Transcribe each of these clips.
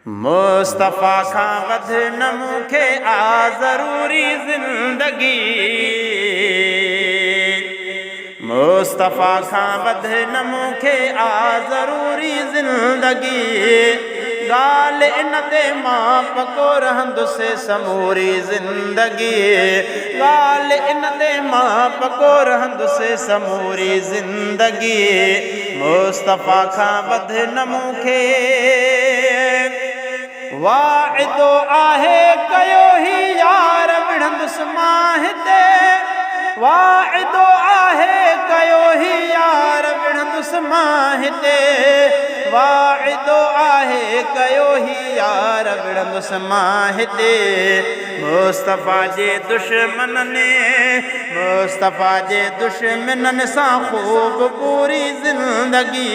मुस्तफ़ा खां वध न मूंखे आ ज़रूरी ज़िंदगी। मुस्तफ़ा खां वध न मूंखे आ ज़रूरी ज़िंदगी। ॻाल्हि इन ते मां पको रहंदुसि समूरी ज़िंदगी। ॻाल्हि इन ते मां पको रहंदुसि समूरी ज़िंदगी। मुस्तफ़ा खां वध न मूंखे वाइदो आहे कयो ही यार विढ़ंदुसि मां हिते। वाइदो आहे कयो ही यार विढ़ंदुसि मां हिते। वाइदो आहे कयो ही यार विढ़ंदुसि मां हिते। मुस्तफ़ा जे दुश्मननि मुस्तफ़ा जे दुश्मननि सां ख़ूब पूरी ज़िंदगी।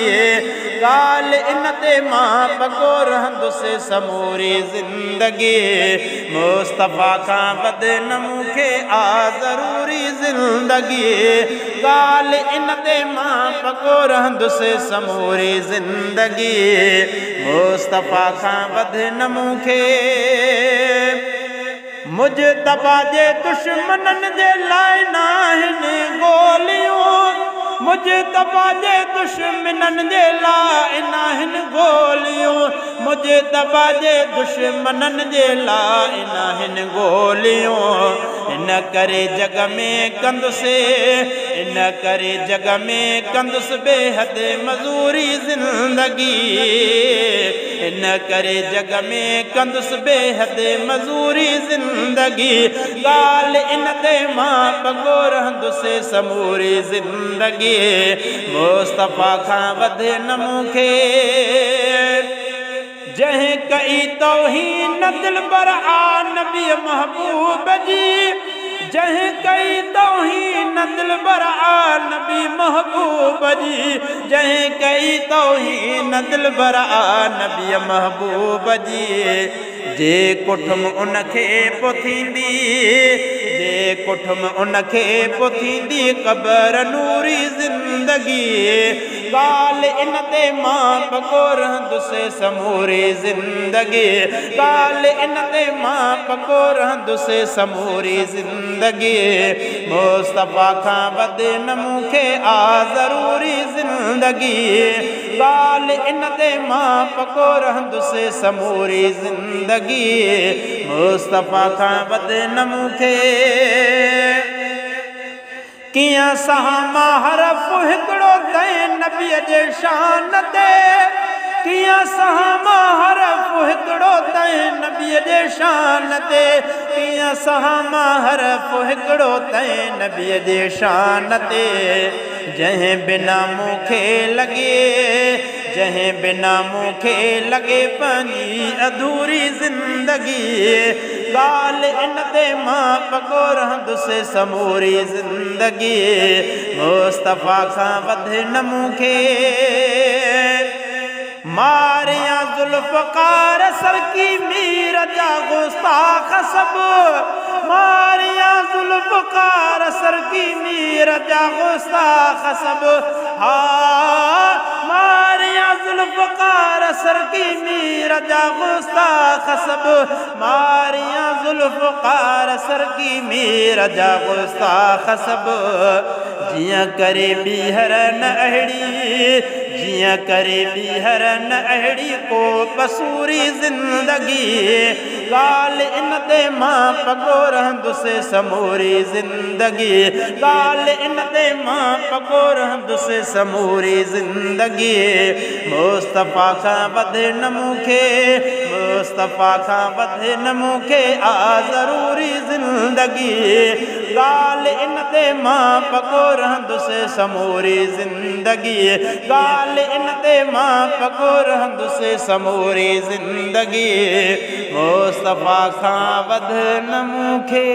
ॻाल्हि इन ते मां पको रहंदुसि समूरी ज़िंदगी। मुस्तफ़ा खां वध न मूंखे आ ज़रूरी ज़िंदगी। ॻाल्हि इन ते मां पको रहंदुसि समूरी ज़िंदगी। मुस्तफ़ा खां वध न मूंखे मुजतबा जे दुश्मननि जे लाइ नाहिनि गोलियूं। मुजतबा जे दुश्मननि जे लाइ नाहिनि गोलियूं। मुजतबा जे दुश्मननि जे लाइ नाहिनि गोलियूं। इन करे जग में कंदुसि इन करे जग में कंदुसि बेहद मज़ूरी ज़िंदगी। इन करे जग में कंदुसि बेहद मज़ूरी ज़िंदगी। ॻाल्हि इन ते मां पको रहंदुसि समूरी ज़िंदगी। मुस्तफ़ा खां वध न मूंखे जंहिं कई तौहीन दिलबर आ नबी महबूब जी। जंहिं कई तौहीन दिलबर आ नबी महबूब जी। जंहिं कई तौहीन दिलबर आ नबी महबूब जी। जे कुठुम उनखे पोथींदी जे कुठुम उनखे पोथींदी क़बर नूरी ज़िंदगी। ॻाल्हि इन ते मां पको रहंदुसि समूरी ज़िंदगी। ॻाल्हि इन ते मां पको रहंदुसि समूरी ज़िंदगी। मुस्तफ़ा खां वध न मूंखे आ ज़रूरी ज़िंदगी। ॻाल्हि इन ते मां पको रहंदुसि समूरी ज़िंदगी। मुस्तफ़ा खां वध न मूंखे कीअं सहां मां हरफ़ हिकिड़ो तंहिं नबीअ जे शान ते। कीअं सहां मां हरफ़ हिकिड़ो तंहिं नबीअ जे शान ते। कीअं सहां मां हरफ़ हिकिड़ो तंहिं नबीअ जे शान ते। जंहिं बिना मूंखे लॻे जंहिं बिना मूंखे लॻे पंहिंजी अधूरी ज़िंदगी। ॻाल्हि इन ते मां पको रहंदुसि समूरी ज़िंदगी। मुस्तफ़ा खां वध न मूंखे मारिया ज़ुल्फ़कार सरकी मीर जा गुस्ताख़ सभु। मारिया ज़ुल्फ़कार सरकी मीर जा गुस्ताख़ सभु। हा मारिया ज़ुल्फ़कार सरकी मीर जा गुस्ताख़ सभु। मारिया ज़ुल्फ़कार सरकी मीर जा गुस्ताख़ सभु। जियां करे ॿीहर न अहिड़ी जियां करे ॿीहर न अहिड़ी को कसूरी ज़िंदगी। ॻाल्हि इन ते मां पको रहंदुसि समूरी ज़िंदगी। ॻाल्हि इन ते मां पको रहंदुसि समूरी ज़िंदगी। मुस्तफ़ा खां वध न मूंखे मुस्तफ़ा खां वध न मूंखे आ ज़रूरी ज़िंदगी। ॻाल्हि इन ते मां पको रहंदुसि समूरी ज़िंदगी। ॻाल्हि इन ते मां पको रहंदुसि समूरी ज़िंदगी। मुस्तफ़ा खां वध न मूंखे